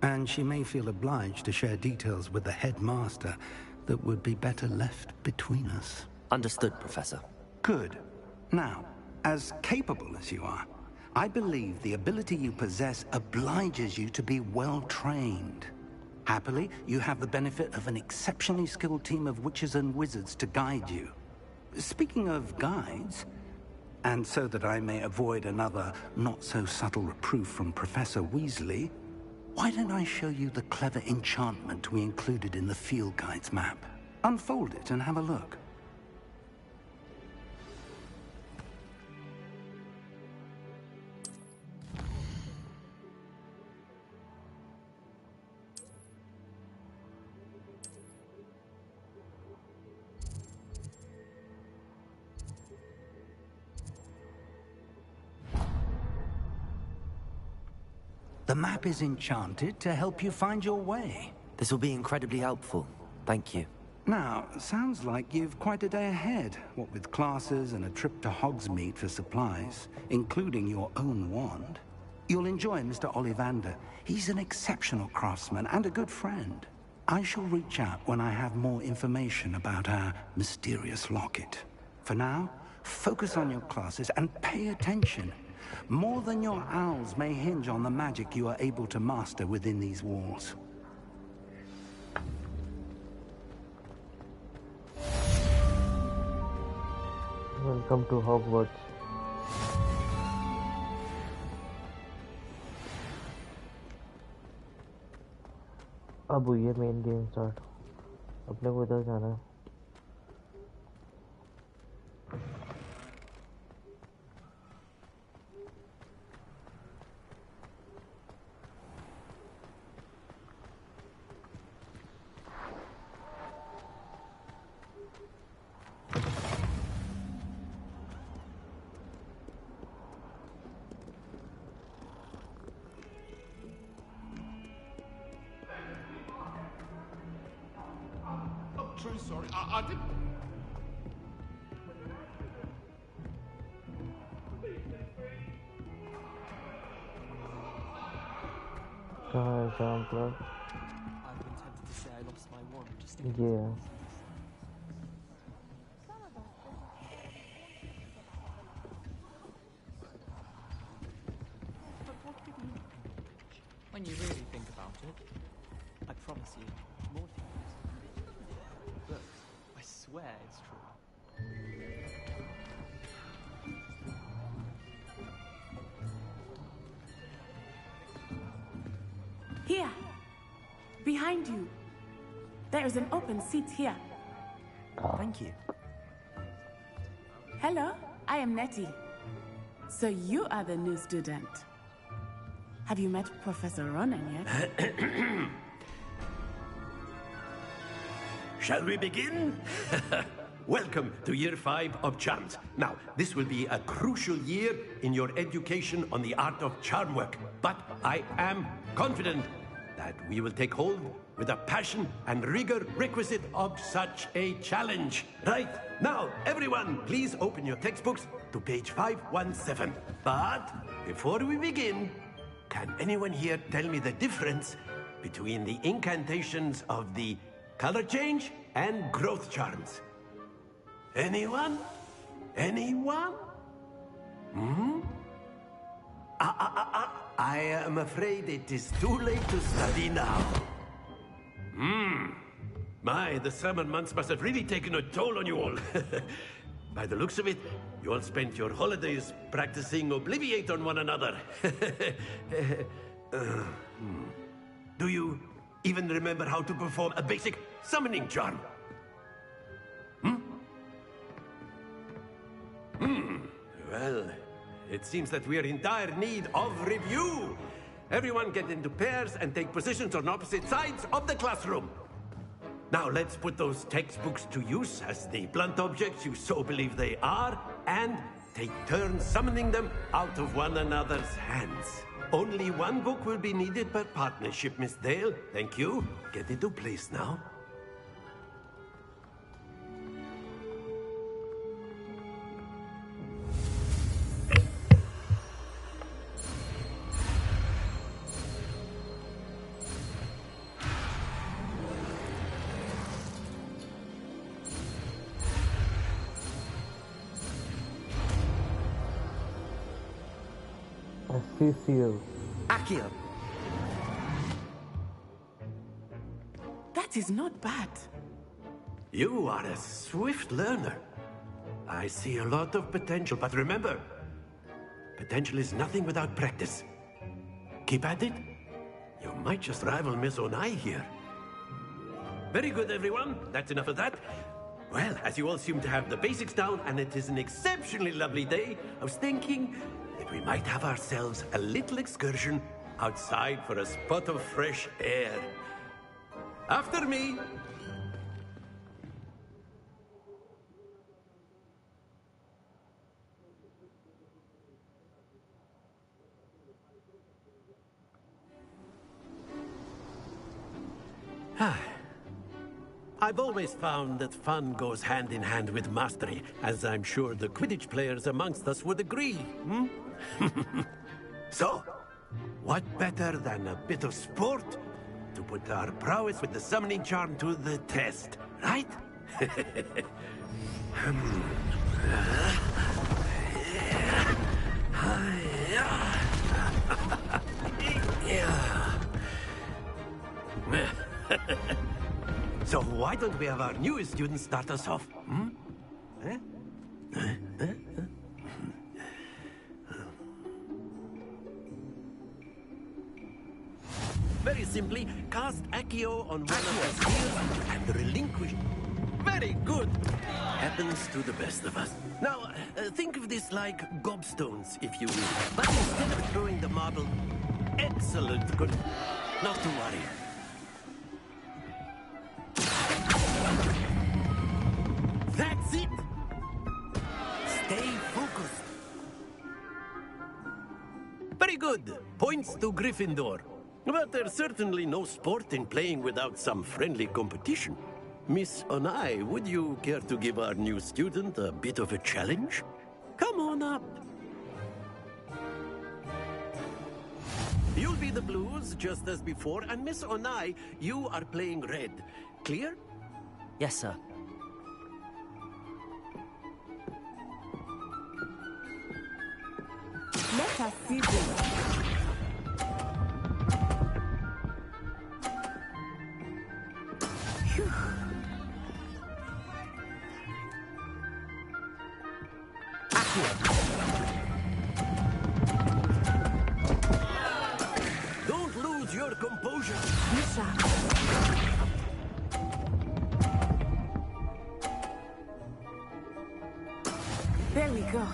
And she may feel obliged to share details with the headmaster that would be better left between us. Understood, Professor. Good. Now, as capable as you are, I believe the ability you possess obliges you to be well-trained. Happily, you have the benefit of an exceptionally skilled team of witches and wizards to guide you. Speaking of guides, and so that I may avoid another not-so-subtle reproof from Professor Weasley, why don't I show you the clever enchantment we included in the field guide's map? Unfold it and have a look. The map is enchanted to help you find your way. This will be incredibly helpful. Thank you. Now, sounds like you've quite a day ahead, what with classes and a trip to Hogsmeade for supplies, including your own wand. You'll enjoy Mr. Ollivander. He's an exceptional craftsman and a good friend. I shall reach out when I have more information about our mysterious locket. For now, focus on your classes and pay attention. More than your owls may hinge on the magic you are able to master within these walls. Welcome to Hogwarts. अब हुई है main game start. अपने को इधर जाना है. Sorry, I didn't. कहाँ है शाम club? I've been tempted to say I lost my wand just to Yeah. When you really think about it, I promise you, more things. Books, I swear it's true. Here, behind you. There is an open seat here. Thank you. Hello, I am Nettie. So you are the new student. Have you met Professor Ronan yet? Shall we begin? Welcome to Year 5 of Charms. Now, this will be a crucial year in your education on the art of charm work, but I am confident that we will take hold with the passion and rigor requisite of such a challenge. Right, now, everyone, please open your textbooks to page 517. But before we begin, can anyone here tell me the difference between the incantations of the color change and growth charms? Anyone? Anyone? Hmm? I am afraid it is too late to study now. My, the summer months must have really taken a toll on you all. By the looks of it, you all spent your holidays practicing Obliviate on one another. Do you even remember how to perform a basic summoning charm? Well, it seems that we are in dire need of review. Everyone get into pairs and take positions on opposite sides of the classroom. Now let's put those textbooks to use as the blunt objects you so believe they are, and take turns summoning them out of one another's hands. Only one book will be needed per partnership, Miss Dale. Thank you. Get into place now. Cecil. Accio. That is not bad. You are a swift learner. I see a lot of potential, but remember, potential is nothing without practice. Keep at it. You might just rival Miss Onai here. Very good, everyone. That's enough of that. Well, as you all seem to have the basics down, and it is an exceptionally lovely day, I was thinking that we might have ourselves a little excursion outside for a spot of fresh air. After me. I've always found that fun goes hand in hand with mastery, as I'm sure the Quidditch players amongst us would agree. So, what better than a bit of sport to put our prowess with the summoning charm to the test, right? So why don't we have our newest student start us off? Very simply, cast Accio on one of the spheres and relinquish. Very good. Happens to the best of us. Now, think of this like gobstones, if you will. But instead of throwing the marble, excellent. Good. Not to worry. That's it! Stay focused. Very good. Points to Gryffindor. But there's certainly no sport in playing without some friendly competition. Miss Onai, would you care to give our new student a bit of a challenge? Come on up. You'll be the blues, just as before, and Miss Onai, you are playing red. Clear? Yes, sir. Let us see this. Don't lose your composure. There we go.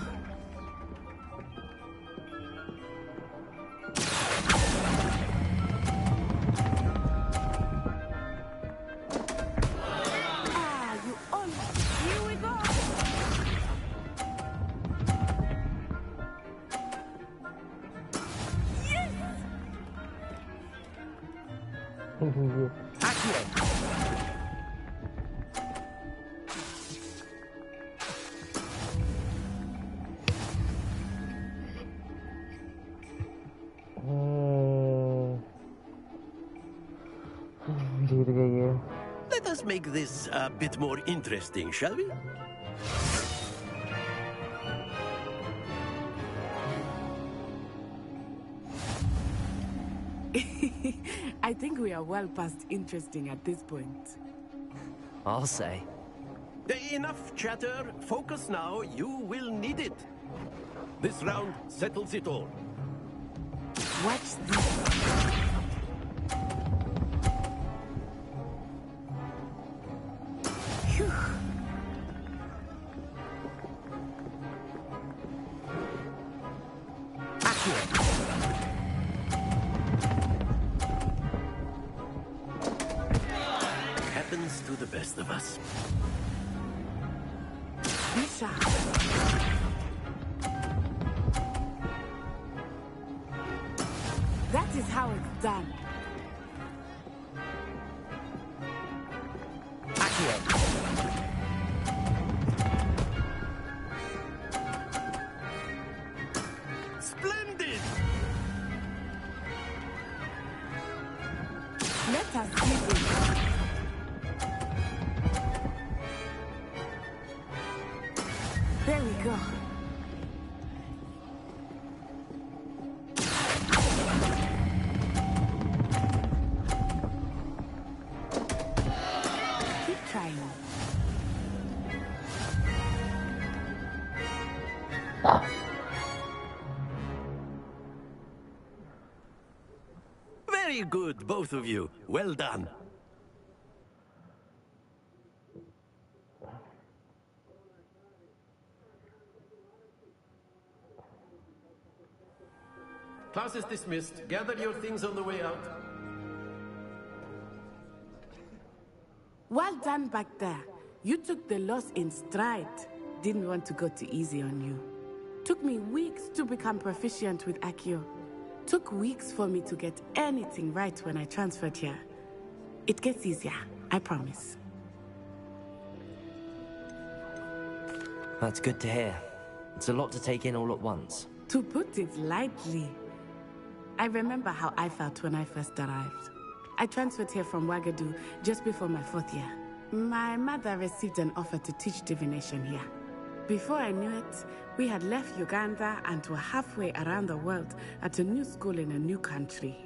Let's make this a bit more interesting, shall we? I think we are well past interesting at this point. I'll say. Enough chatter. Focus now. You will need it. This round settles it all. Watch this. Happens to the best of us. That is how it's done. Splendid! Let us see this. There we go. Keep trying. Very good, both of you. Well done. Class is dismissed. Gather your things on the way out. Well done back there. You took the loss in stride. Didn't want to go too easy on you. Took me weeks to become proficient with Accio. Took weeks for me to get anything right when I transferred here. It gets easier, I promise. That's good to hear. It's a lot to take in all at once. To put it lightly, I remember how I felt when I first arrived. I transferred here from Wagadu just before my 4th year. My mother received an offer to teach divination here. Before I knew it, we had left Uganda and were halfway around the world at a new school in a new country.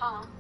हाँ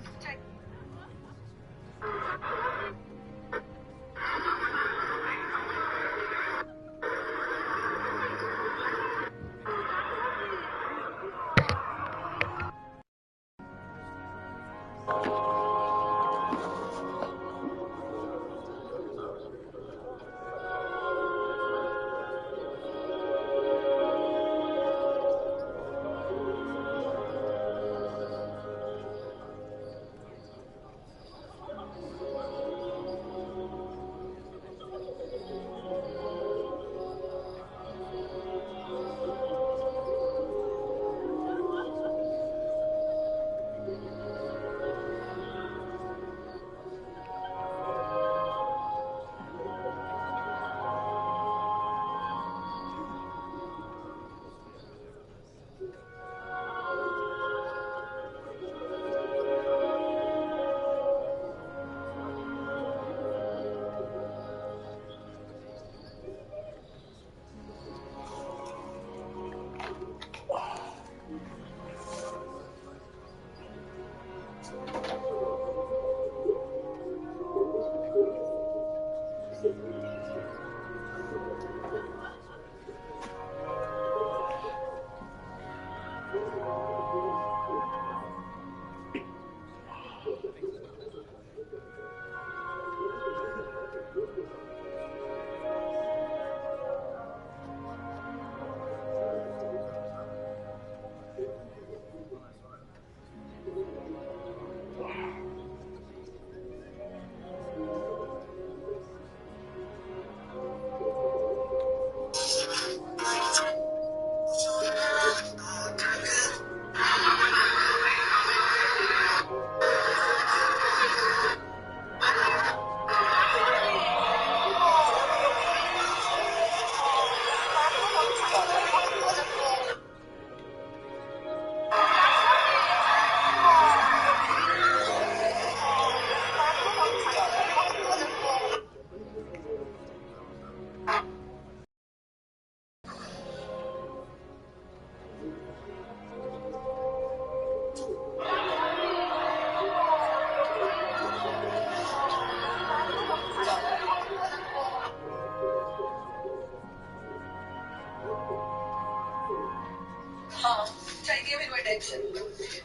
चाहिए मेरे को tension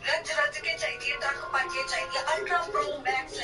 रज रज के चाहिए तक पाके चाहिए ultra pro max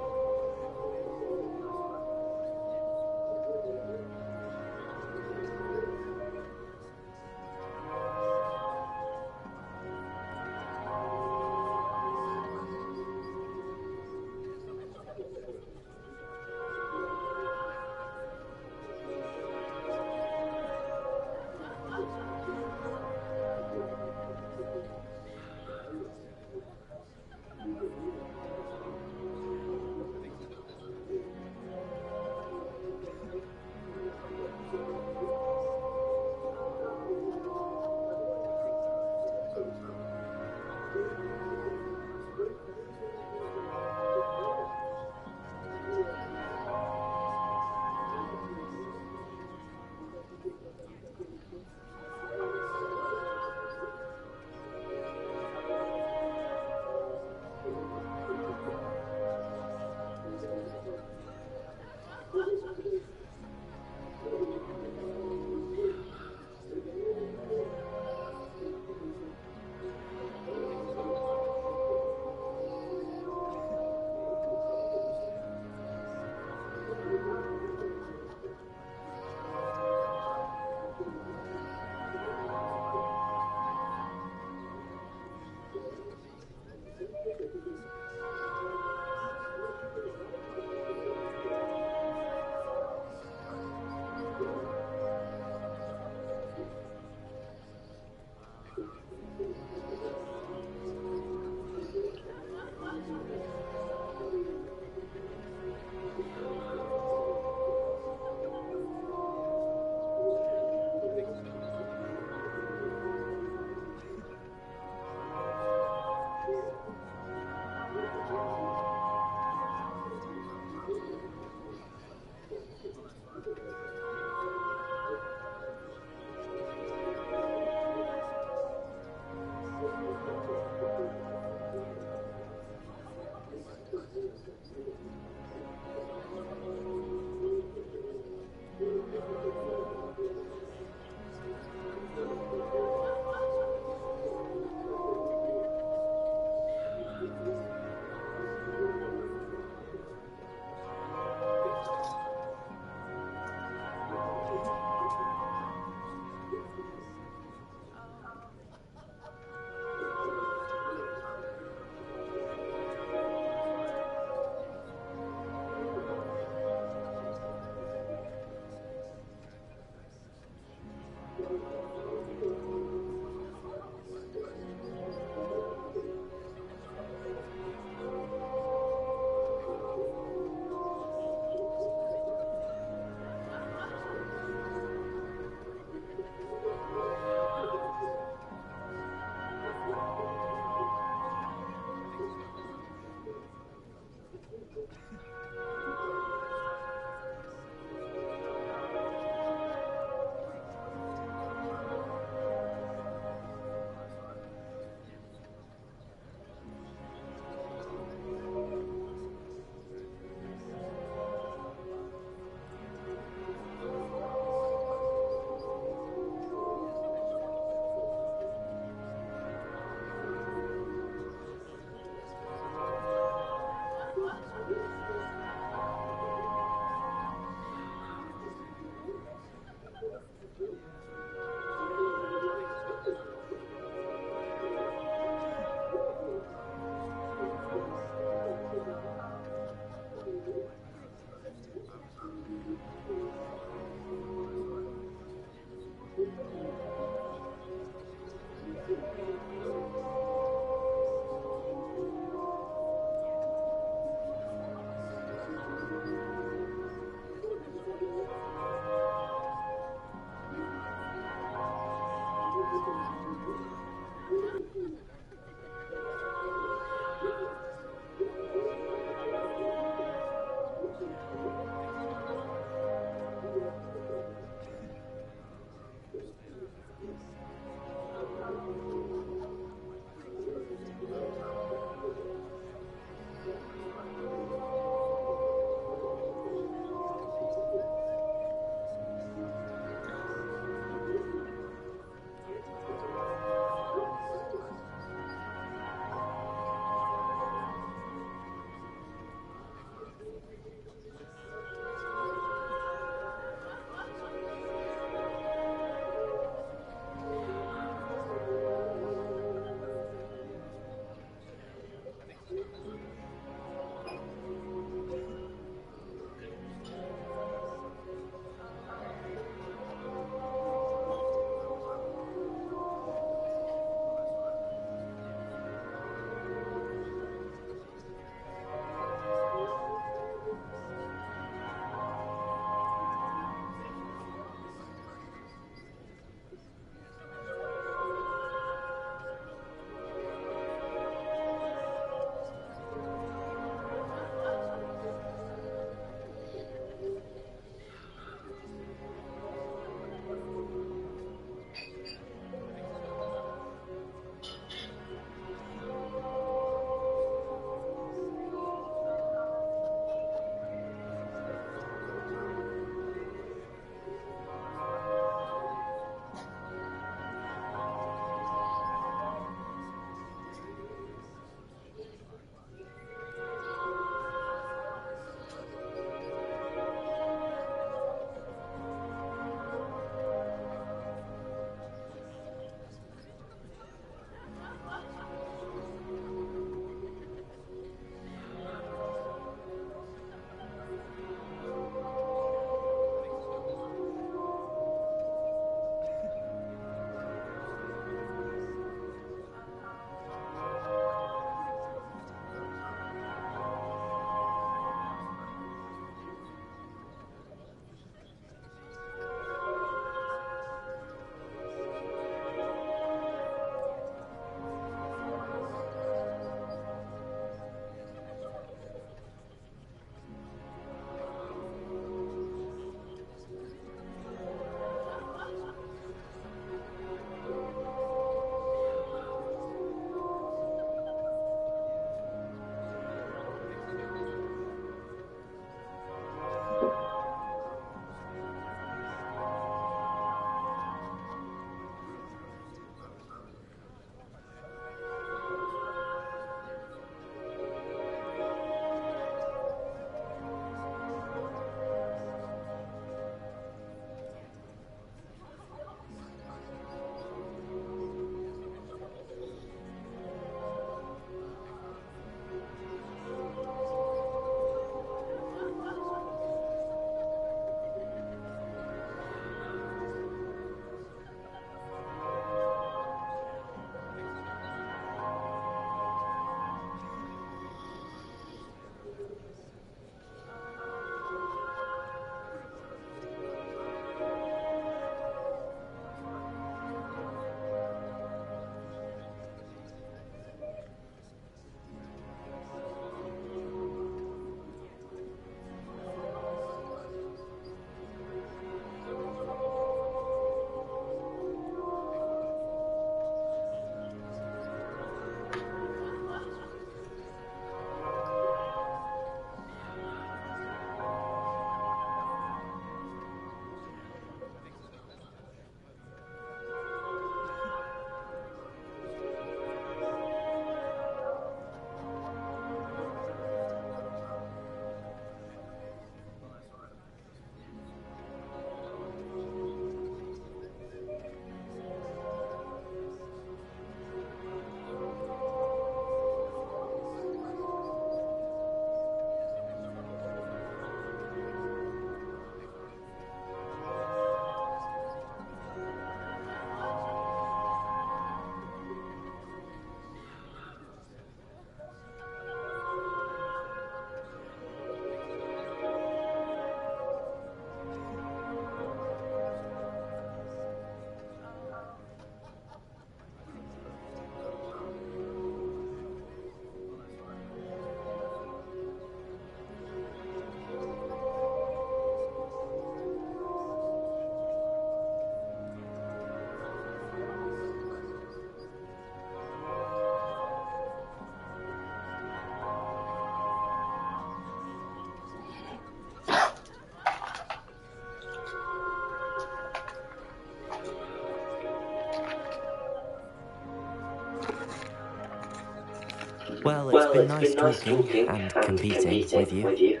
Well, it's been nice talking and competing with you.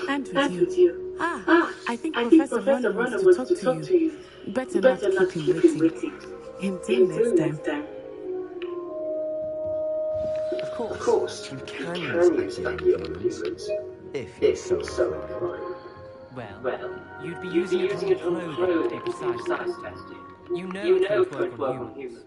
And with you. I think Professor Runner wants to talk to you. Better not keep him waiting. Until next time. Of course, you can use Accio humans, if you're so inclined. Well, you'd be using it on clothing to be precise. You know it won't work on humans.